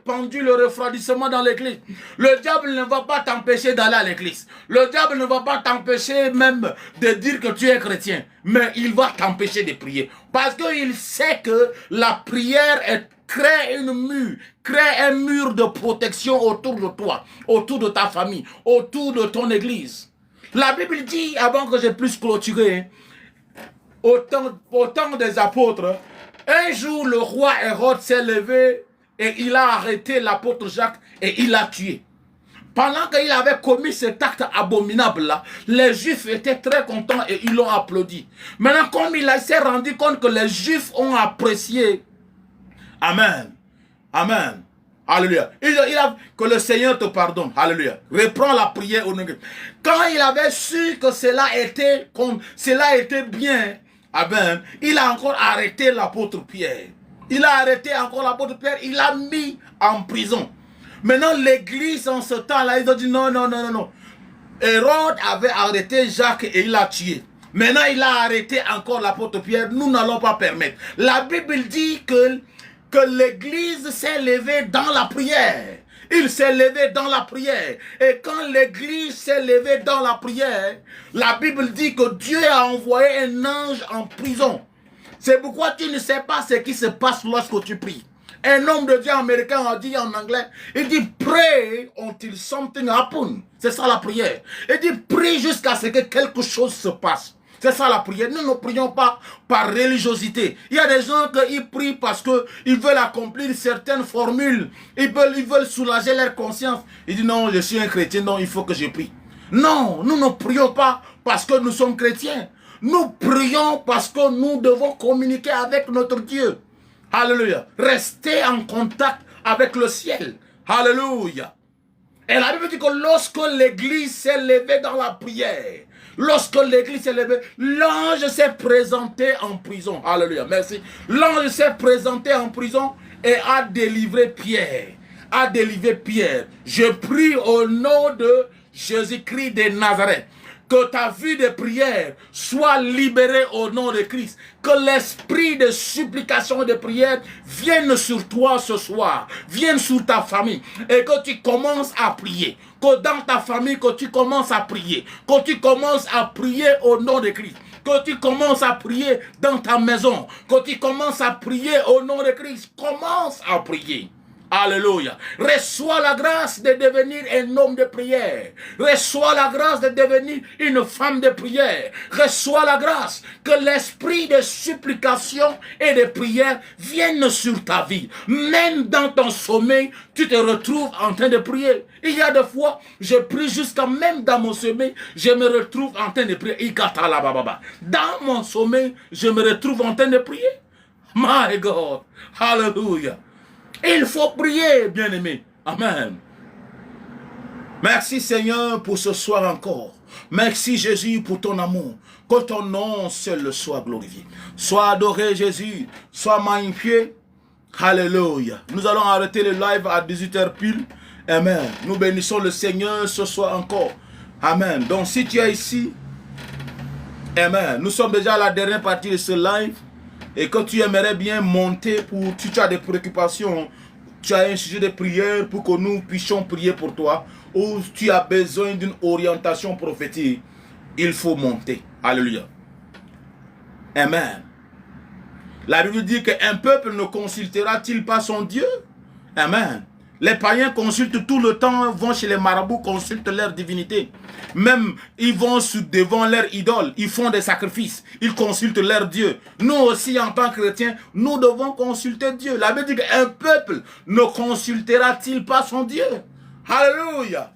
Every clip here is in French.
répandu le refroidissement dans l'église. Le diable ne va pas t'empêcher d'aller à l'église. Le diable ne va pas t'empêcher même de dire que tu es chrétien. Mais il va t'empêcher de prier. Parce qu'il sait que la prière crée un mur de protection autour de toi, autour de ta famille, autour de ton église. La Bible dit, avant que je puisse clôturer, au temps des apôtres, un jour le roi Hérode s'est levé et il a arrêté l'apôtre Jacques et il l'a tué. Pendant qu'il avait commis cet acte abominable-là, les Juifs étaient très contents et ils l'ont applaudi. Maintenant, comme il s'est rendu compte que les Juifs ont apprécié, Amen, Amen, Alléluia. Que le Seigneur te pardonne, Alléluia. Reprends la prière au nom de Dieu. Quand il avait su que cela était bien, Amen, il a encore arrêté l'apôtre Pierre. Il a arrêté encore l'apôtre Pierre, il l'a mis en prison. Maintenant, l'église en ce temps-là, ils ont dit non. Hérode avait arrêté Jacques et il l'a tué. Maintenant, il a arrêté encore l'apôtre Pierre. Nous n'allons pas permettre. La Bible dit que l'église s'est levée dans la prière. Il s'est levé dans la prière. Et quand l'église s'est levée dans la prière, la Bible dit que Dieu a envoyé un ange en prison. C'est pourquoi tu ne sais pas ce qui se passe lorsque tu pries. Un homme de Dieu américain a dit en anglais, il dit pray until something happen. C'est ça la prière. Il dit prie jusqu'à ce que quelque chose se passe. C'est ça la prière. Nous ne prions pas par religiosité. Il y a des gens qui prient parce qu'ils veulent accomplir certaines formules. Ils veulent soulager leur conscience. Ils disent non, je suis un chrétien, donc il faut que je prie. Non, nous ne prions pas parce que nous sommes chrétiens. Nous prions parce que nous devons communiquer avec notre Dieu. Alléluia. Rester en contact avec le ciel. Alléluia. Et la Bible dit que lorsque l'église s'est levée dans la prière, lorsque l'église s'est levée, l'ange s'est présenté en prison. Alléluia. Merci. L'ange s'est présenté en prison et a délivré Pierre. Je prie au nom de Jésus-Christ de Nazareth. Que ta vie de prière soit libérée au nom de Christ. Que l'esprit de supplication et de prière vienne sur toi ce soir. Vienne sur ta famille. Et que tu commences à prier. Que dans ta famille, que tu commences à prier. Que tu commences à prier au nom de Christ. Que tu commences à prier dans ta maison. Que tu commences à prier au nom de Christ. Commence à prier. Alléluia. Reçois la grâce de devenir un homme de prière. Reçois la grâce de devenir une femme de prière. Reçois la grâce que l'esprit de supplication et de prière vienne sur ta vie. Même dans ton sommeil, tu te retrouves en train de prier. Il y a des fois, je prie jusqu'à même dans mon sommeil, je me retrouve en train de prier. Dans mon sommeil, je me retrouve en train de prier. My God. Hallelujah. Il faut prier, bien-aimé. Amen. Merci Seigneur pour ce soir encore. Merci Jésus pour ton amour. Que ton nom seul soit glorifié. Sois adoré Jésus. Sois magnifié. Alléluia. Nous allons arrêter le live à 18h pile. Amen. Nous bénissons le Seigneur ce soir encore. Amen. Donc si tu es ici, amen. Nous sommes déjà à la dernière partie de ce live. Et que tu aimerais bien monter pour... Tu as des préoccupations, tu as un sujet de prière pour que nous puissions prier pour toi, ou tu as besoin d'une orientation prophétique, il faut monter. Alléluia. Amen. La Bible dit qu'un peuple ne consultera-t-il pas son Dieu? Amen. Les païens consultent tout le temps, vont chez les marabouts, consultent leur divinité. Même, ils vont devant leur idole, ils font des sacrifices, ils consultent leur Dieu. Nous aussi, en tant que chrétiens, nous devons consulter Dieu. La Bible dit qu'un peuple ne consultera-t-il pas son Dieu? Alléluia.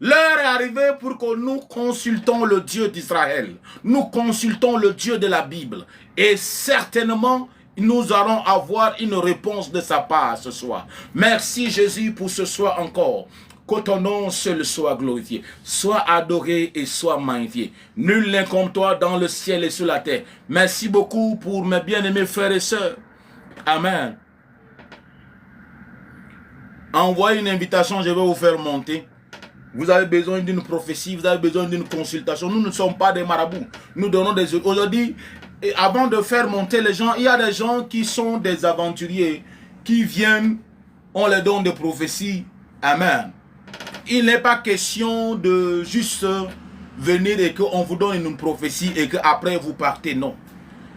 L'heure est arrivée pour que nous consultons le Dieu d'Israël. Nous consultons le Dieu de la Bible. Et certainement, nous allons avoir une réponse de sa part ce soir. Merci Jésus pour ce soir encore. Que ton nom seul soit glorifié. Sois adoré et sois magnifié. Nul n'est comme toi dans le ciel et sur la terre. Merci beaucoup pour mes bien-aimés frères et sœurs. Amen. Envoyez une invitation, je vais vous faire monter. Vous avez besoin d'une prophétie, vous avez besoin d'une consultation. Nous ne sommes pas des marabouts. Nous donnons des... Aujourd'hui, avant de faire monter les gens, il y a des gens qui sont des aventuriers, qui viennent ont les dons de prophétie. Amen. Il n'est pas question de juste venir et qu'on vous donne une prophétie et qu'après vous partez. Non.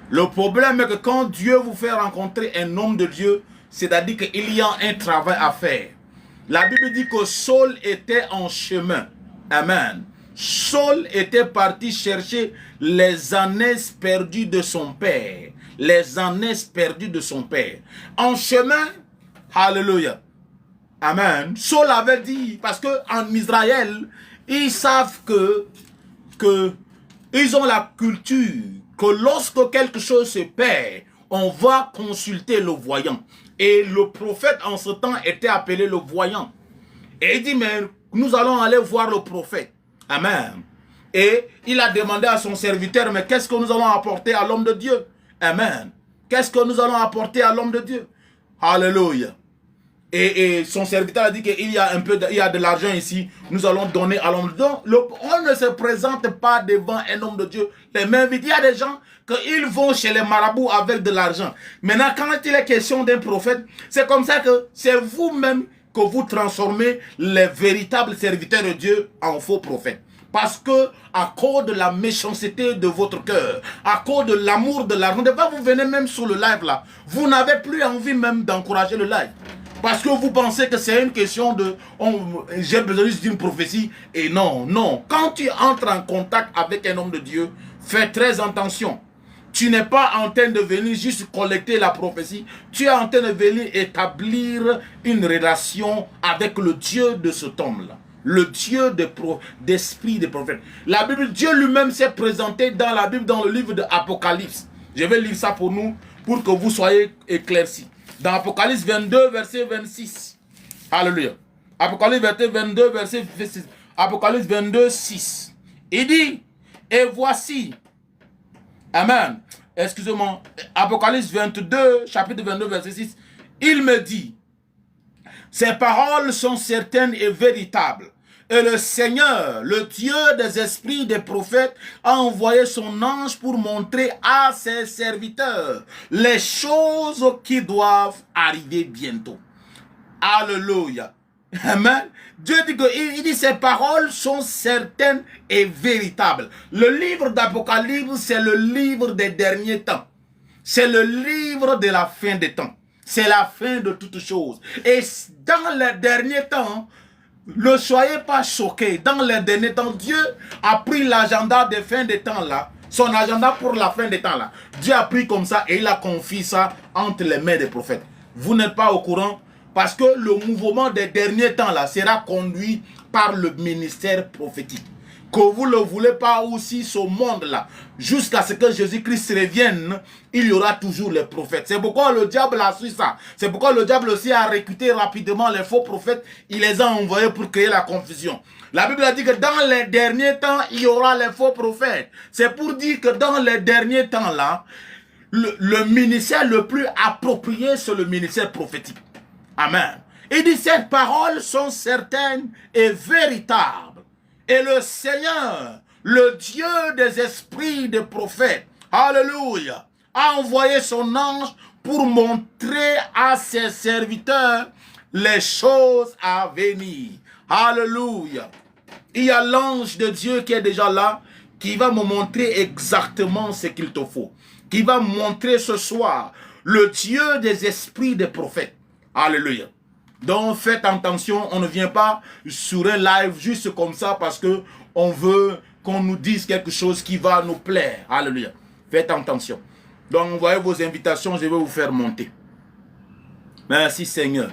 Le problème est que quand Dieu vous fait rencontrer un homme de Dieu, c'est-à-dire qu'il y a un travail à faire. La Bible dit que Saul était en chemin. Amen. Saul était parti chercher les années perdues de son père. Les années perdues de son père. En chemin, alléluia. Amen. Saul avait dit, parce que en Israël, ils savent que ils ont la culture que lorsque quelque chose se perd, on va consulter le voyant. Et le prophète en ce temps était appelé le voyant. Et il dit, mais nous allons aller voir le prophète. Amen. Et il a demandé à son serviteur, mais qu'est-ce que nous allons apporter à l'homme de Dieu? Amen. Qu'est-ce que nous allons apporter à l'homme de Dieu? Alléluia. Et son serviteur a dit qu'il y a il y a de l'argent ici, nous allons donner à l'homme de Dieu. Donc, on ne se présente pas devant un homme de Dieu les mains vides. Il y a des gens qu'ils vont chez les marabouts avec de l'argent. Maintenant, quand il est question d'un prophète, c'est comme ça que c'est vous-même que vous transformez les véritables serviteurs de Dieu en faux prophètes. Parce que à cause de la méchanceté de votre cœur, à cause de l'amour de l'argent, vous venez même sur le live là, vous n'avez plus envie même d'encourager le live. Parce que vous pensez que c'est une question de j'ai besoin juste d'une prophétie. Et non, non. Quand tu entres en contact avec un homme de Dieu, fais très attention. Tu n'es pas en train de venir juste collecter la prophétie. Tu es en train de venir établir une relation avec le Dieu de cet homme-là. Le Dieu d'esprit des prophètes. La Bible, Dieu lui-même s'est présenté dans la Bible, dans le livre de Apocalypse. Je vais lire ça pour nous, pour que vous soyez éclaircis. Dans Apocalypse 22, verset 26. Alléluia. Apocalypse 22, verset 6. Apocalypse 22, 6. Il dit, et voici. Amen. Excusez-moi. Apocalypse 22, chapitre 22, verset 6. Il me dit, ces paroles sont certaines et véritables. Et le Seigneur, le Dieu des esprits des prophètes, a envoyé son ange pour montrer à ses serviteurs les choses qui doivent arriver bientôt. Alléluia. Amen. Dieu dit que il dit ces paroles sont certaines et véritables. Le livre d'Apocalypse, c'est le livre des derniers temps. C'est le livre de la fin des temps. C'est la fin de toutes choses. Et dans les derniers temps, ne soyez pas choqués. Dans les derniers temps, Dieu a pris l'agenda des fins des temps là, son agenda pour la fin des temps là. Dieu a pris comme ça et il a confié ça entre les mains des prophètes. Vous n'êtes pas au courant parce que le mouvement des derniers temps là sera conduit par le ministère prophétique. Que vous ne le voulez pas aussi, ce monde-là, jusqu'à ce que Jésus-Christ revienne, il y aura toujours les prophètes. C'est pourquoi le diable a su ça. C'est pourquoi le diable aussi a recruté rapidement les faux prophètes. Il les a envoyés pour créer la confusion. La Bible a dit que dans les derniers temps, il y aura les faux prophètes. C'est pour dire que dans les derniers temps-là, le ministère le plus approprié, c'est le ministère prophétique. Amen. Il dit, ces paroles sont certaines et véritables. Et le Seigneur, le Dieu des esprits des prophètes, alléluia, a envoyé son ange pour montrer à ses serviteurs les choses à venir. Alléluia. Il y a l'ange de Dieu qui est déjà là, qui va me montrer exactement ce qu'il te faut. Qui va me montrer ce soir le Dieu des esprits des prophètes. Alléluia. Donc faites attention, on ne vient pas sur un live juste comme ça parce que on veut qu'on nous dise quelque chose qui va nous plaire. Alléluia. Faites attention. Donc envoyez vos invitations, je vais vous faire monter. Merci Seigneur.